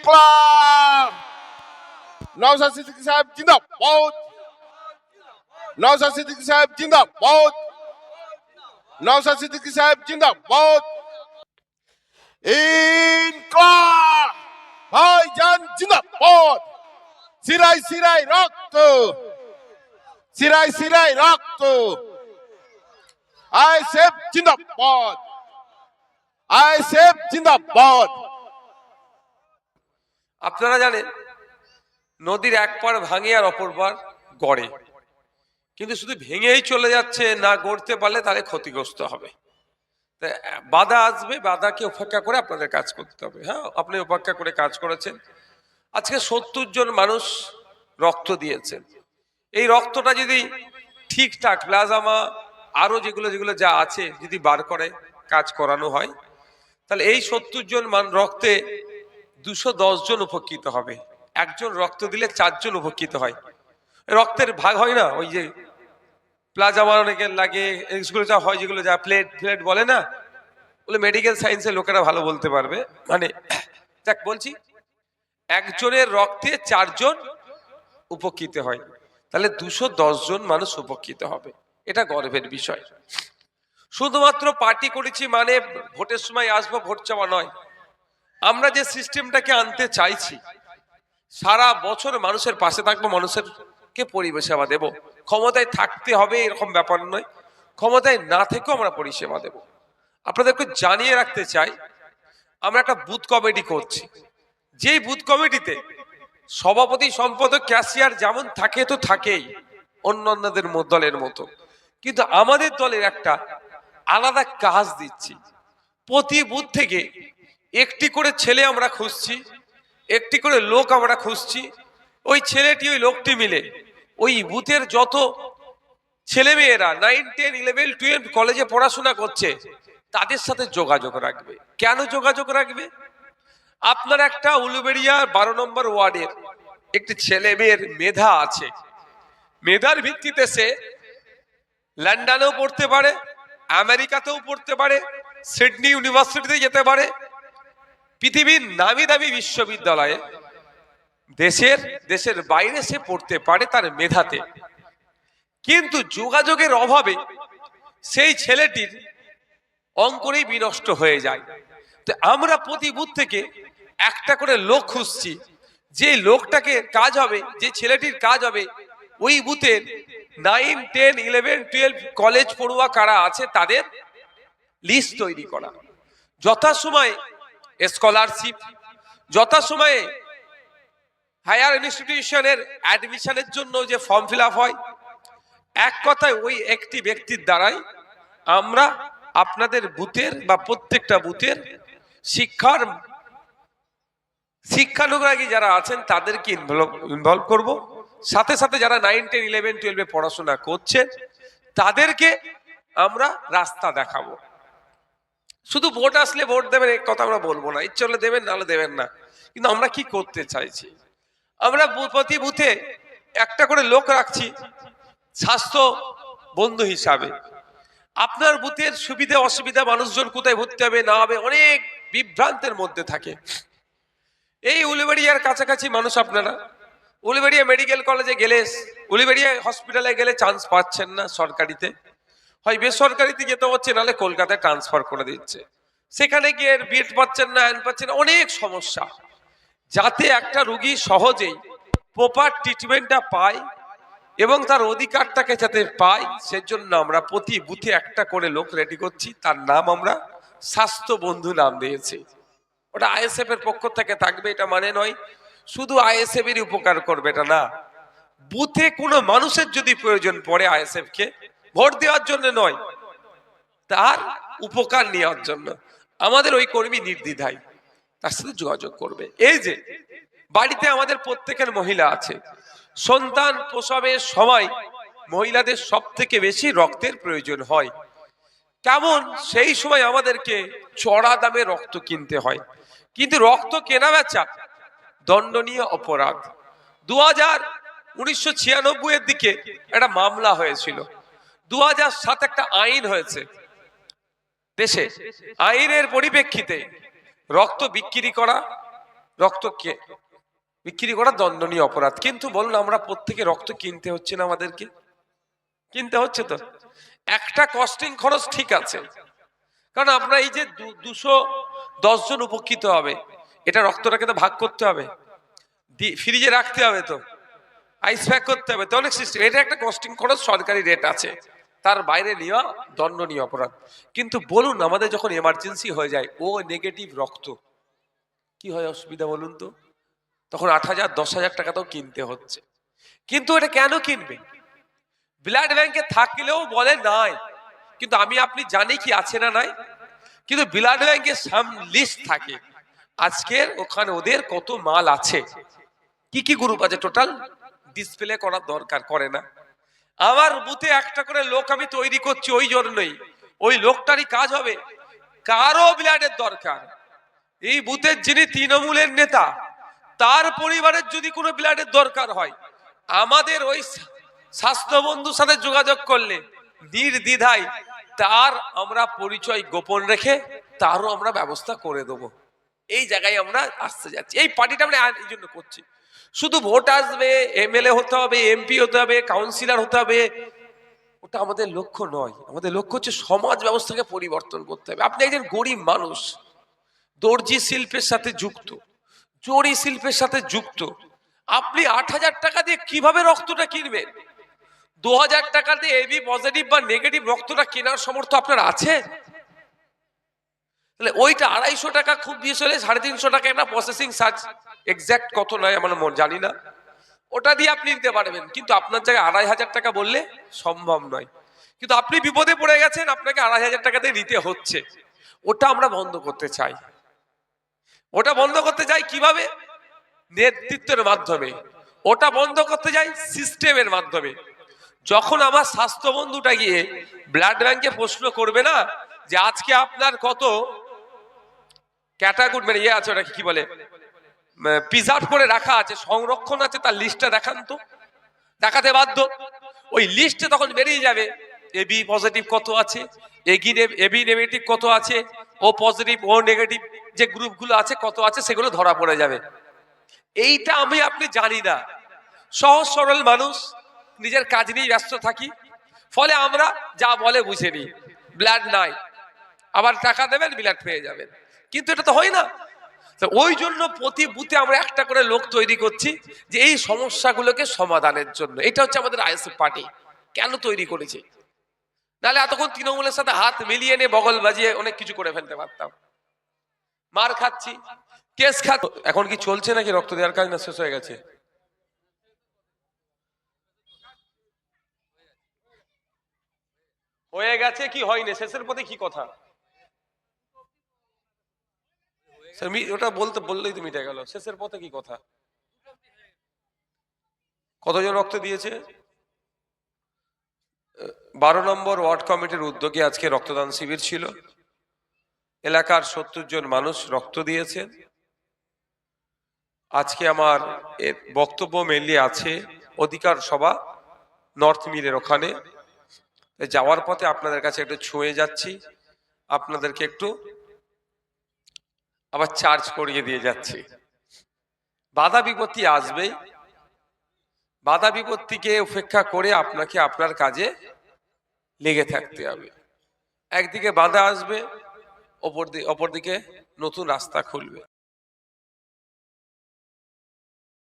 ইনকলাব নওশাদ সিদ্দিকী সাহেব জিন্দাবাদ নওশাদ সিদ্দিকী সাহেব জিন্দাবাদ নওশাদ সিদ্দিকী সাহেব জিন্দাবাদ ইনকলাব ভাইজান জিন্দাবাদ সিরাই সিরাই রক্ত সিরাই সিরাই রক্ত আইএসএফ জিন্দাবাদ আইএসএফ জিন্দাবাদ। আপনারা জানেন নদীর এক পার ভাঙে আর অপর পার গড়ে, কিন্তু শুধু ভেঙেই চলে যাচ্ছে না, গড়তে পারলে তাহলে ক্ষতিগ্রস্ত হবে। বাধা আসবে, বাধাকে উপেক্ষা করে আপনাদের কাজ করতে হবে। হ্যাঁ, আপনি উপেক্ষা করে কাজ করেছেন। আজকে 70 জন মানুষ রক্ত দিয়েছেন। এই রক্তটা যদি ঠিকঠাক প্লাজমা আরো যেগুলো যেগুলো যা আছে যদি বার করে কাজ করানো হয়, তাহলে এই 70 জন রক্তে 210 জন উপকৃত হবে। একজন রক্ত দিলে 4 জন উপকৃত হয়। রক্তের ভাগ হয় না, ওই যে প্লাজমা অনেকের লাগে, এগুলো যা হয়, যেগুলো যা প্লেট প্লেট বলে না, বলে মেডিকেল সায়েন্সের লোকেরা ভালো বলতে পারবে। মানে যাক বলছি, একজনের রক্তে 4 জন উপকৃত হয়, তাহলে 210 জন মানুষ উপকৃত হবে। এটা গর্বের বিষয়। শুধুমাত্র পার্টি করেছি মানে ভোটের সময় আসবো ভোট চাওয়া নয়। আমরা যে সিস্টেমটাকে আনতে চাইছি, সারা বছর মানুষের পাশে থাকবো, মানুষেরকে পরিষেবা দেব। ক্ষমতায় থাকতে হবে এরকম ব্যাপার নয়, ক্ষমতায় না থেকেও আমরা পরিষেবা দেব। আপনাদেরকে জানিয়ে রাখতে চাই, আমরা একটা বুথ কমিটি করছি। যেই বুথ কমিটিতে সভাপতি, সম্পাদক, ক্যাশিয়ার যেমন থাকে তো থাকেই অন্যান্যদের দলের মতো, কিন্তু আমাদের দলের একটা আলাদা কাজ দিচ্ছি। প্রতি বুথ থেকে একটি করে ছেলে আমরা খুঁজছি, একটি করে লোক আমরা খুঁজছি। ওই ছেলেটি ওই লোকটি মিলে ওই বুথের যত ছেলে মেয়েরা 9, 10, 11, 12 কলেজে পড়াশোনা করছে তাদের সাথে যোগাযোগ রাখবে। কেন যোগাযোগ রাখবে? আপনার একটা উলুবেড়িয়া 12 নম্বর ওয়ার্ডের একটি ছেলে মেয়ের মেধা আছে, মেধার ভিত্তিতে সে লন্ডনেও পড়তে পারে, আমেরিকাতেও পড়তে পারে, সিডনি ইউনিভার্সিটিতে যেতে পারে, পৃথিবীর নামি দামি বিশ্ববিদ্যালয়ে দেশের বাইরে সে পড়তে পারে তার মেধাতে। কিন্তু যোগাযোগের অভাবে সেই ছেলেটির অঙ্করেই বিনষ্ট হয়ে যায়। তো আমরা প্রতি বুথ থেকে একটা করে লোক খুঁজছি, যে লোকটাকে কাজ হবে, যে ছেলেটির কাজ হবে ওই বুথের 9, 10, 11, 12 কলেজ পড়ুয়া কারা আছে তাদের লিস্ট তৈরি করা। যথাসময়ে স্কলারশিপ, যথাসময়ে হায়ার ইনস্টিটিউশনের অ্যাডমিশনের জন্য যে ফর্ম ফিল আপ হয়, এক কথায় ওই একটি ব্যক্তির দ্বারাই আমরা আপনাদের বুথের বা প্রত্যেকটা বুথের শিক্ষানুরাগী যারা আছেন তাদেরকে ইনভলভ করব। সাথে সাথে যারা 9, 10, 11, 12 পড়াশোনা করছেন তাদেরকে আমরা রাস্তা দেখাবো। শুধু ভোট আসলে ভোট দেবেন এই কথা আমরা বলবো না, ইচ্ছে হলে দেবেন নাহলে দেবেন না। কিন্তু আমরা কি করতে চাইছি, আমরা প্রতি বুথে একটা করে লোক রাখছি স্বাস্থ্য বন্ধু হিসাবে। আপনার বুথের সুবিধা অসুবিধা, মানুষজন কোথায় ভর্তি হবে না হবে অনেক বিভ্রান্তের মধ্যে থাকে। এই উলুবেড়িয়ার কাছাকাছি মানুষ আপনারা, উলুবেড়িয়া মেডিকেল কলেজে গেলে, উলুবেড়িয়া হসপিটালে গেলে চান্স পাচ্ছেন না সরকারিতে, হয় বেসরকারিতে যেতে হচ্ছে, নাহলে কলকাতায় ট্রান্সফার করে দিচ্ছে। সেখানে গিয়ে বেড পাচ্ছেন না, হ্যান্ড পাচ্ছেন না, অনেক সমস্যা। যাতে একটা রোগী সহজেই প্রপার ট্রিটমেন্টটা পায় এবং তার অধিকারটাকে যাতে পায়, সেজন্য আমরা প্রতি বুথে একটা করে লোক রেডি করছি। তার নাম আমরা স্বাস্থ্য বন্ধু নাম দিয়েছি। ওটা আইএসএফ এর পক্ষ থেকে থাকবে, এটা মানে নয় শুধু আইএসএফ এর উপকার করবে, এটা না। বুথে কোনো মানুষের যদি প্রয়োজন পড়ে আইএসএফ কে ভোট দেওয়ার জন্য নয়, তার উপকার নেওয়ার জন্য আমাদের ওই কর্মী নির্দ্বিধায় তার সাথে যোগাযোগ করবে। এই যে বাড়িতে আমাদের প্রত্যেকের মহিলা আছে, সন্তান প্রসবের সময় মহিলাদের সব থেকে বেশি রক্তের প্রয়োজন হয়। কেমন সেই সময় আমাদেরকে চড়া দামে রক্ত কিনতে হয়, কিন্তু রক্ত কেনা বেচা দণ্ডনীয় অপরাধ। 1996 এর দিকে একটা মামলা হয়েছিল, 2007 একটা আইন হয়েছে দেশে। আইনের পরিপ্রেক্ষিতে রক্ত বিক্রি করা রক্ত বিক্রি করা দণ্ডনীয় অপরাধ। কিন্তু বলুন, আমরা প্রত্যেকে রক্ত কিনতে হচ্ছে না? আমাদেরকে কিনতে হচ্ছে তো। একটা কস্টিং খরচ ঠিক আছে, কারণ আমরা এই যে 210 জন উপকৃত হবে, এটা রক্তটাকে তো ভাগ করতে হবে, ফ্রিজে রাখতে হবে, তো আইস প্যাক করতে হবে, তো অনেক সিস্টেম। এটা একটা কস্টিং খরচ, সরকারি রেট আছে, তার বাইরে নেওয়া দণ্ডনীয় অপরাধ। কিন্তু বলুন, আমাদের যখন এমার্জেন্সি হয়ে যায়, ও নেগেটিভ রক্ত, কি হয় অসুবিধা বলুন তো? তখন 8,000 10,000 টাকা তো কিনতে হচ্ছে। কিন্তু এটা কেন কিনবে? ব্লাড ব্যাংকে থাকলেও বলে নাই, কিন্তু আমি আপনি জানি কি আছে না নাই। কিন্তু ব্লাড ব্যাংকে সাম লিস্ট থাকে, আজকের ওখানে ওদের কত মাল আছে, কি কি গ্রুপ আছে, টোটাল ডিসপ্লে করার দরকার করে না। আমার বুথে একটা করে লোক আমি তৈরি করছি, ওই জন্যই ওই লোকটারই কাজ হবে, কারো ব্লাডের দরকার, এই বুথের যিনি তৃণমূলের নেতা, তার পরিবারের যদি কোনো ব্লাডের দরকার হয়, আমাদের ওই স্বাস্থ্য বন্ধুর সাথে যোগাযোগ করলে নির্দ্বিধায় তার আমরা পরিচয় গোপন রেখে তারও আমরা ব্যবস্থা করে দেবো। এই জায়গায় আমরা আসতে যাচ্ছি, এই পার্টিটা আমরা এই জন্য করছি। শুধু ভোট আসবে, এমএলএ হতে হবে, এমপি হতে হবে, কাউন্সিলর হতে হবে, ওটা আমাদের লক্ষ্য নয়। আমাদের লক্ষ্য হচ্ছে সমাজ ব্যবস্থাকে পরিবর্তন করতে হবে। আপনি একজন গরিব মানুষ, দর্জি শিল্পের সাথে যুক্ত, জরি শিল্পের সাথে যুক্ত, আপনি 8,000 টাকা দিয়ে কিভাবে রক্তটা কিনবেন? 2,000 টাকা দিয়ে এবি পজিটিভ বা নেগেটিভ রক্তটা কেনার সামর্থ্য আপনার আছে? তাহলে ওইটা 250 টাকা, খুব বেশি হলে 350 টাকা একটা প্রসেসিং চার্জ, এক্সাক্ট কত নয় আমার মন জানি না, ওটা দিয়ে আপনি নিতে পারবেন। কিন্তু আপনার জায়গায় 2,500 টাকা বললে সম্ভব নয়। কিন্তু আপনি বিপদে পড়ে গেছেন, আপনাকে 2,500 টাকা দিয়ে নিতে হচ্ছে। ওটা আমরা বন্ধ করতে চাই। ওটা বন্ধ করতে চাই কিভাবে? নেতৃত্বের মাধ্যমে। ওটা বন্ধ করতে চাই সিস্টেমের মাধ্যমে। যখন আমার স্বাস্থ্য বন্ধুটা গিয়ে ব্লাড ব্যাংকে প্রশ্ন করবে না যে আজকে আপনার কত ক্যাটাগরি মানে আছে, ওটা কি বলে, প্রিজার্ভ করে রাখা আছে, সংরক্ষণ আছে, তার লিস্টটা দেখান তো, দেখাতে বাধ্য। ওই লিস্টে তখন বেরিয়ে যাবে এবি পজিটিভ কত আছে, এবি নেগেটিভ কত আছে, ও পজিটিভ ও নেগেটিভ যে গ্রুপগুলো আছে কত আছে, সেগুলো ধরা পড়ে যাবে। এইটা আমি আপনি জানি না, সহজ সরল মানুষ, নিজের কাজ নিয়ে ব্যস্ত থাকি, ফলে আমরা যা বলে বুঝে নিই, ব্লাড নাই, আবার টাকা দেবেন ব্লাড পেয়ে যাবেন। কিন্তু এটা তো হয় না। ওই জন্য প্রতি বুথে আমরা একটা করে লোক তৈরি করছি যে এই সমস্যাগুলোকে সমাধানের জন্য। এটা হচ্ছে আমাদের আইএসএফ পার্টি কেন তৈরি করেছে, নাহলে এতক্ষণ তৃণমূলের সাথে হাত মিলিয়ে নিয়ে বগল বাজিয়ে অনেক কিছু করে ফেলতে পারতাম। মার খাচ্ছি, কেস খাচ্ছি। এখন কি চলছে নাকি রক্ত দেওয়ার কাজ, না শেষ হয়ে গেছে? হয়ে গেছে কি হয়নি, শেষের পথে কি কথা? ওটা বললেই তো মিটে গেল। শেষের পথে কি কথা? কতজন রক্ত দিয়েছে? 12 নম্বর ওয়ার্ড কমিটির উদ্যোগে আজকে রক্তদান শিবির ছিল। এলাকার 70 জন মানুষ রক্ত দিয়েছেন। আজকে আমার বক্তব্য মেনলি আছে অধিকার সভা নর্থ মিলের ওখানে। যাওয়ার পথে আপনাদের কাছে একটু ছুঁয়ে যাচ্ছি, আপনাদেরকে একটু আবার চার্জ করিয়ে দিয়ে যাচ্ছি। বাধা বিপত্তি আসবেই, বাধা বিপত্তিকে উপেক্ষা করে আপনাকে আপনার কাজে লেগে থাকতে হবে। একদিকে বাধা আসবে, অপরদিকে নতুন রাস্তা খুলবে।